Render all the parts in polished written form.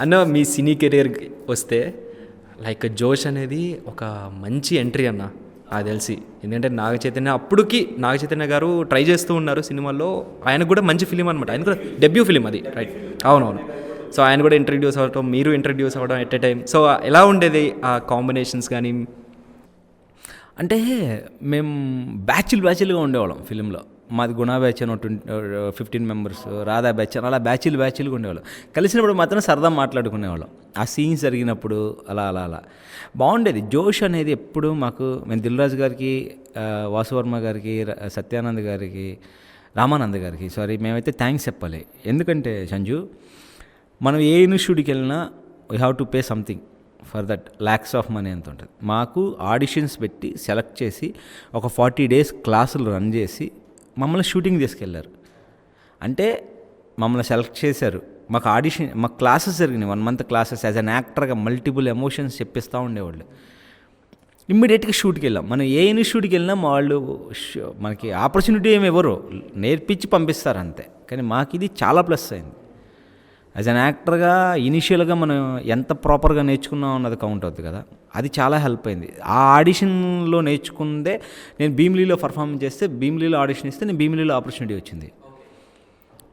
అన్న మీ సినీ కెరీర్కి వస్తే లైక్ జోష్ అనేది ఒక మంచి ఎంట్రీ అన్న నాకు తెలిసి. ఎందుకంటే నాగ చైతన్య గారు ట్రై చేస్తూ ఉన్నారు సినిమాల్లో. ఆయనకు కూడా మంచి ఫిలిం అనమాట, ఆయన కూడా డెబ్యూ ఫిలిం అది, రైట్? అవునవును. సో ఆయన కూడా ఇంట్రడ్యూస్ అవ్వడం, మీరు ఇంట్రడ్యూస్ అవ్వడం ఎట్ ఎ టైం. సో ఎలా ఉండేది ఆ కాంబినేషన్స్ కానీ? అంటే మేము బ్యాచ్లుగా ఉండేవాళ్ళం ఫిలింలో. మాది గుణా బ్యాచ్ అని 15 మెంబర్స్, రాధా బ్యాచ్ అని, అలా బ్యాచ్లుగా ఉండేవాళ్ళం. కలిసినప్పుడు మాత్రం సరదా మాట్లాడుకునేవాళ్ళం. ఆ సీన్స్ జరిగినప్పుడు అలా అలా అలా బాగుండేది. జోష్ అనేది ఎప్పుడు మాకు, మేము దిల్ రాజు గారికి, వాసువర్మ గారికి, సత్యానంద్ గారికి, రామానంద్ గారికి మేమైతే థ్యాంక్స్ చెప్పాలి. ఎందుకంటే సంజు, మనం ఏ ఇన్స్టిట్యూట్కి వెళ్ళినా we have to pay something for that, lakhs of money ఎంత ఉంటుంది. మాకు ఆడిషన్స్ పెట్టి సెలెక్ట్ చేసి ఒక 40 days క్లాసులు రన్ చేసి మమ్మల్ని షూటింగ్ తీసుకెళ్ళారు. అంటే మమ్మల్ని సెలెక్ట్ చేశారు, మాకు ఆడిషన్, మాకు క్లాసెస్ జరిగినాయి, 1 month క్లాసెస్. యాజ్ అన్ యాక్టర్గా మల్టిపుల్ ఎమోషన్స్ చెప్పిస్తూ ఉండేవాళ్ళు. ఇమ్మీడియట్గా షూట్కి వెళ్ళాం. మనం ఏ ఇన్స్టిట్యూట్కి వెళ్ళినా వాళ్ళు మనకి ఆపర్చునిటీ ఏమి ఎవరు నేర్పించి పంపిస్తారు అంతే. కానీ మాకు ఇది చాలా ప్లస్ అయింది. యాజ్ అన్ యాక్టర్గా ఇనిషియల్గా మనం ఎంత ప్రాపర్గా నేర్చుకున్నాం అన్నది కౌంట్ అవుతుంది కదా, అది చాలా హెల్ప్ అయింది. ఆ ఆడిషన్లో నేర్చుకుందే నేను భీమిలీలో పర్ఫార్మెన్స్ చేస్తే, భీమిలీలో ఆడిషన్ ఇస్తే నేను భీమిలీలో ఆపర్చునిటీ వచ్చింది.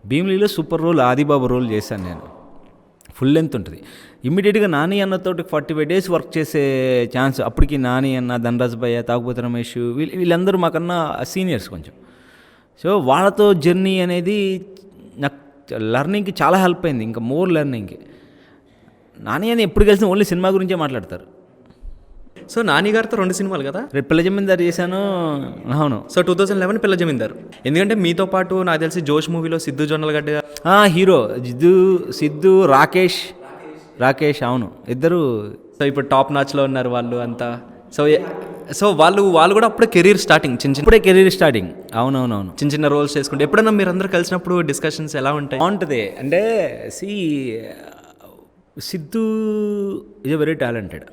భీమిలీలో సూపర్ రోల్, ఆదిబాబు రోల్ చేశాను నేను. ఫుల్ లెంత్ ఉంటుంది. ఇమ్మీడియట్గా నాని అన్నతోటి 45 days వర్క్ చేసే ఛాన్స్. అప్పటికి నాని అన్న, ధనరాజ్ భయ్య, తాగుబోతు రమేష్, వీళ్ళందరూ మాకన్నా సీనియర్స్ కొంచెం. సో వాళ్ళతో జర్నీ అనేది నాకు లెర్నింగ్కి చాలా హెల్ప్ అయింది, ఇంకా మోర్ లెర్నింగ్కి. నాని అని ఎప్పుడు కలిసిన ఓన్లీ సినిమా గురించే మాట్లాడతారు. సో నాని గారితో 2 సినిమాలు కదా, రేపు పిల్ల జమీందార్ చేశాను. అవును. సో 2011 పిల్ల జమీందార్. ఎందుకంటే మీతో పాటు నాకు తెలిసి జోష్ మూవీలో సిద్ధు జొన్నలగడ్డ హీరో, సిద్ధు రాకేష్, అవును, ఇద్దరు. సో ఇప్పుడు టాప్ నాచ్లో ఉన్నారు వాళ్ళు అంతా. సో వాళ్ళు కూడా అప్పుడే కెరీర్ స్టార్టింగ్, ఇప్పుడే కెరీర్ స్టార్టింగ్. అవునవునవును, చిన్న రోల్స్ చేసుకుంటే. ఎప్పుడన్నా మీరు అందరూ కలిసినప్పుడు డిస్కషన్స్ ఎలా ఉంటాయి? బాగుంటుంది. అంటే Siddhu is very talented.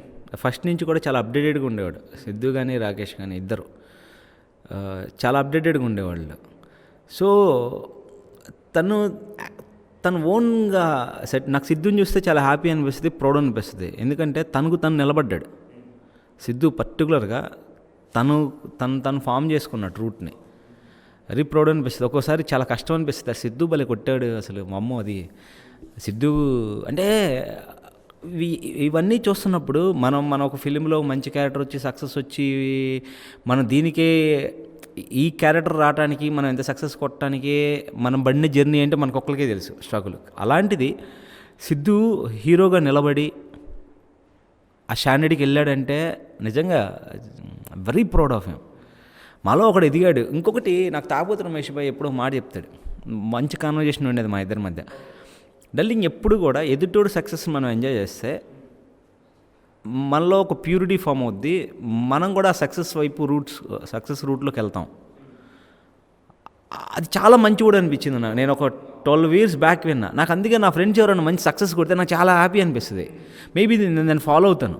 First నుంచి కూడా చాలా అప్డేటెడ్గా ఉండేవాడు. సిద్ధు కానీ రాకేష్ కానీ ఇద్దరు చాలా అప్డేటెడ్గా ఉండేవాళ్ళు. సో తను ఓన్గా నాకు సిద్ధుని చూస్తే చాలా హ్యాపీ అనిపిస్తుంది, ప్రౌడ్ అనిపిస్తుంది. ఎందుకంటే తను నిలబడ్డాడు. సిద్ధు పర్టికులర్గా తను ఫామ్ చేసుకున్నాడు రూట్ని. వెరీ ప్రౌడ్ అనిపిస్తుంది. ఒక్కోసారి చాలా కష్టం అనిపిస్తుంది. సిద్ధు భలే కొట్టాడు అసలు, మా అమ్మ. అది సిద్ధు అంటే ఇవన్నీ చూస్తున్నప్పుడు మనం ఒక ఫిలింలో మంచి క్యారెక్టర్ వచ్చి సక్సెస్ వచ్చి మనం దీనికే ఈ క్యారెక్టర్ రావడానికి మనం ఎంత సక్సెస్ కొట్టడానికి మనం పడిన జర్నీ అంటే మనకు ఒక్కరికే తెలుసు స్ట్రగుల్. అలాంటిది సిద్ధు హీరోగా నిలబడి ఆ స్టాండర్డ్కి వెళ్ళాడంటే నిజంగా వెరీ ప్రౌడ్ ఆఫ్ హిమ్. మాలో ఒకడు ఎదిగాడు. ఇంకొకటి, నాకు తాగుబోతు రమేష్ భాయ్ ఎప్పుడో మాట చెప్తాడు, మంచి కాన్వర్జేషన్ ఉండేది మా ఇద్దరి మధ్య. డల్లింగ్ ఎప్పుడు కూడా ఎదుటోడు సక్సెస్ మనం ఎంజాయ్ చేస్తే మనలో ఒక ప్యూరిటీ ఫామ్ అవుద్ది, మనం కూడా సక్సెస్ రూట్లోకి వెళ్తాం. అది చాలా మంచి కూడా అనిపించింది నాకు. నేను ఒక 12 years బ్యాక్ విన్నా. నాకు అందుకే నా ఫ్రెండ్స్ ఎవరైనా మంచి సక్సెస్ కొడితే నాకు చాలా హ్యాపీ అనిపిస్తుంది. మేబీ నేను ఫాలో అవుతాను.